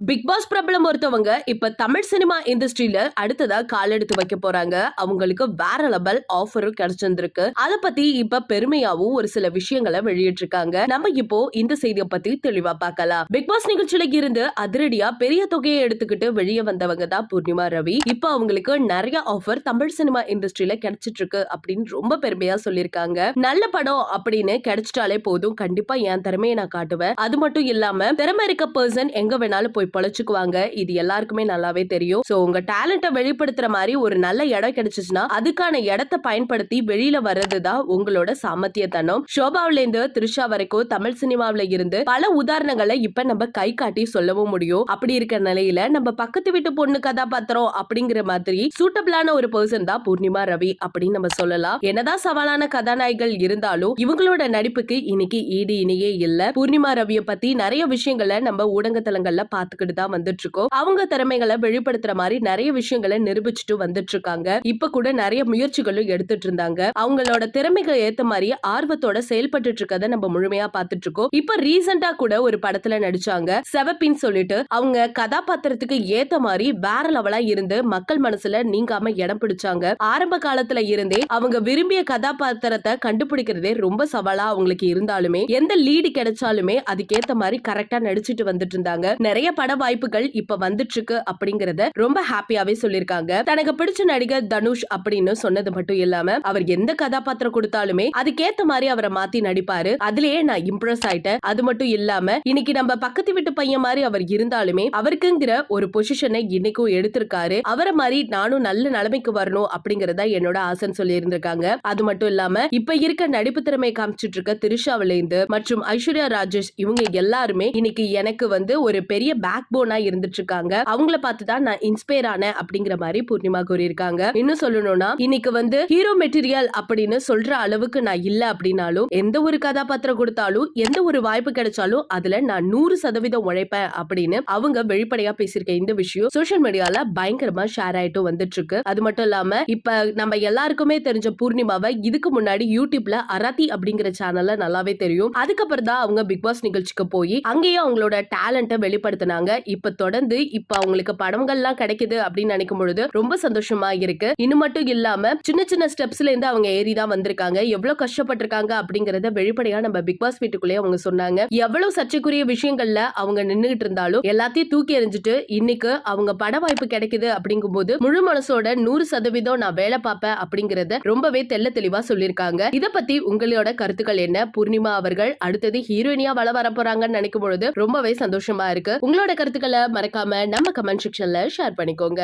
Big pass பிரபலம் ஒருத்தவங்க இப்ப தமிழ் சினிமா இண்டஸ்ட்ரியில அடுத்ததா கால் எடுத்து வைக்க போறாங்க. அவங்களுக்கு வேற லெவல் ஆஃபரும் கிடைச்சிருக்கு. அத பத்தி இப்ப பெருமையாவும் ஒரு சில விஷயங்களை வெளியிட்டிருக்காங்க. நம்ம இப்போ இந்த செய்தியை பத்தி தெளிவா பார்க்கலாம். பிக் பாஸ் நிகழ்ச்சியில இருந்து அதிரடியா பெரிய தொகையை எடுத்துக்கிட்டு வெளியே வந்தவங்க தான் பூர்ணிமா ரவி. இப்ப அவங்களுக்கு நிறைய ஆஃபர் தமிழ் சினிமா இண்டஸ்ட்ரியில கிடைச்சிட்டு இருக்கு அப்படின்னு ரொம்ப பெருமையா சொல்லியிருக்காங்க. நல்ல படம் அப்படின்னு கிடைச்சிட்டாலே போதும், கண்டிப்பா என் திறமையை நான் காட்டுவேன். அது மட்டும் இல்லாம திறமை இருக்க பர்சன் எங்க வேணாலும் போய் பொழைச்சுக்குவாங்க. இது எல்லாருக்குமே நல்லாவே தெரியும். சோ உங்க டேலண்ட வெளிப்படுத்துற மாதிரி ஒரு நல்ல இடம் கிடைச்சிச்சுன்னா அதுக்கான இடத்தை பயன்படுத்தி வெளியில வர்றதுதான் உங்களோட சாமர்த்தியத்தனம். ஷோபாவில இருந்து த்ரிஷா வரைக்கும் தமிழ் சினிமாவில இருந்து பல உதாரணங்களை இப்ப நம்ம கை காட்டி சொல்லவும் முடியும். அப்படி இருக்க நிலையில நம்ம பக்கத்து வீட்டு பொண்ணு கதாபாத்திரம் அப்படிங்கிற மாதிரி சூட்டபிளான ஒரு பர்சன் தான் பூர்ணிமா ரவி அப்படின்னு நம்ம சொல்லலாம். என்னதான் சவாலான கதாநாயகிகள் இருந்தாலும் இவங்களோட நடிப்புக்கு இன்னைக்கு ஈடு இணையே இல்ல. பூர்ணிமா ரவியை பத்தி நிறைய விஷயங்களை நம்ம ஊடகத்தலங்கள்ல பாத்துக்கிட்டு தான் வந்துட்டு இருக்கோம். அவங்க திறமைகளை வெளிப்படுத்துற மாதிரி நிறைய விஷயங்களை நிரூபிச்சுட்டு வந்துட்டு இருக்காங்க. இப்ப கூட நிறைய முயற்சிகளும் எடுத்துட்டு இருந்தாங்க. அவங்களோட திறமைகள் ஏத்த மாதிரி ஆர்வத்தோட செயல்பட்டு இருக்கதை நம்ம முழுமையா பாத்துட்டு இருக்கோம். இப்ப ரீசெண்டா கூட ஒரு படத்துல நடிச்சாங்க. செவப்பின்னு சொல்லிட்டு அவங்க கதாபாத்திரத்துக்கு ஏத்த மாதிரி வேற லெவலா இருந்து மக்கள் மனசுல நீங்காம இடம் பிடிச்சாங்க. ஆரம்ப காலத்துல இருந்தே அவங்க விரும்பிய கதாபாத்திரத்தை கண்டுபிடிக்கிறதே ரொம்ப சவாலா அவங்களுக்கு இருந்தாலுமே எந்த லீடு கிடைச்சாலுமே அதுக்கேத்த மாதிரி கரெக்டா நடிச்சிட்டு வந்துட்டு இருந்தாங்க. நிறைய பட வாய்ப்புகள் இப்ப வந்துட்டு இருக்கு அப்படிங்கறத ரொம்ப ஹாப்பியாவே சொல்லிருக்காங்க. தனக்கு பிடிச்ச நடிகர் தனுஷ் அப்படின்னு சொன்னது மட்டும் இல்லாம அவர் எந்த கதாபாத்திரம் கொடுத்தாலுமே அதுக்கேத்த மாதிரி அவரை மாத்தி நடிப்பாரு. அதுலயே நான் இம்ப்ரெஸ் ஆயிட்டேன். அது மட்டும் இல்லாம இன்னைக்கு நம்ம பக்கத்து வீட்டு பையன் மாதிரி அவர் இருந்தாலுமே அவருக்குங்கிற ஒரு பொசிஷனை இன்னைக்கும் எடுத்திருக்காரு. அவரை மாதிரி நானும் நல்ல நிலைமைக்கு வரணும் அப்படிங்கறத என்னோட ஆசைன்னு சொல்லி இருந்திருக்காங்க. அது மட்டும் இல்லாம இப்ப இருக்க நடிப்பு திறமை காமிச்சிட்டு இருக்க திரிஷாவில இருந்து மற்றும் ஐஸ்வர்யா ராஜேஷ் இவங்க எல்லாருமே இன்னைக்கு எனக்கு ஒரு பெரிய பேக் போனா இருந்துட்டு இருக்காங்க. அவங்கள பார்த்துதான் நான் இன்ஸ்பயர் ஆனேன் அப்படிங்கிற மாதிரி பூர்ணிமா கூறியிருக்காங்க. இன்னும் சொல்லணும்னா இன்னைக்கு ஹீரோ மெட்டீரியல் அப்படின்னு சொல்ற அளவுக்கு நான் இல்ல அப்படின்னாலும் எந்த ஒரு கதாபாத்திரம் கொடுத்தாலும் எந்த ஒரு வாய்ப்பு கிடைச்சாலும் அதுல நான் 100% உழைப்பேன் அப்படின்னு அவங்க வெளிப்படையா பேசியிருக்க இந்த விஷயம் சோசியல் மீடியால பயங்கரமா ஷேர் ஆயிட்டு வந்துட்டு இருக்கு. அது மட்டும் இல்லாம இப்ப நம்ம எல்லாருக்குமே தெரிஞ்ச பூர்ணிமாவை இதுக்கு முன்னாடி யூடியூப்ல அரதி அப்படிங்கிற சேனல்ல நல்லாவே தெரியும். அதுக்கப்புறம் தான் அவங்க பிக் பாஸ் நிகழ்ச்சிக்கு போய் அங்கேயே அவங்களோட டேலண்ட வெளிப்படுத்தினாங்க. இப்ப தொடர்ந்து இப்ப அவங்களுக்கு படங்கள்லாம் கிடைக்குது அப்படின்னு நினைக்கும் பொழுது ரொம்ப சந்தோஷமா இருக்கு. இன்னும் மட்டும் இல்லாம சின்ன சின்ன ஸ்டெப்ஸ்ல இருந்து அவங்க ஏறிதான் வந்திருக்காங்க. எவ்வளவு கஷ்டப்பட்டிருக்காங்க அப்படிங்கறத வெளிப்படையா நம்ம பிக் பாஸ் வீட்டுக்குள்ளேயே அவங்க சொன்னாங்க. எவ்வளவு சர்ச்சைக்குரிய விஷயங்கள்ல அவங்க நின்னுகிட்டு இருந்தாலும் எல்லாத்தையும் தூக்கி எறிஞ்சிட்டு இன்னைக்கு அவங்க பட வாய்ப்பு கிடைக்குது அப்படிங்கும் போது முழு மனசோட 100% நான் வேலை பார்ப்பேன் அப்படிங்கறத ரொம்பவே தெள்ள தெளிவா சொல்லிருக்காங்க. இத பத்தி உங்களோட கருத்துக்கள் என்ன? பூர்ணிமா அவர்கள் அடுத்தது ஹீரோயினியா வள வர போறாங்கன்னு நினைக்கும் பொழுது ரொம்பவே சந்தோஷமா இருக்கு. உங்களோட கருத்துக்களை மறக்காம நம்ம கமெண்ட் செக்ஷன்ல ஷேர் பண்ணிக்கோங்க.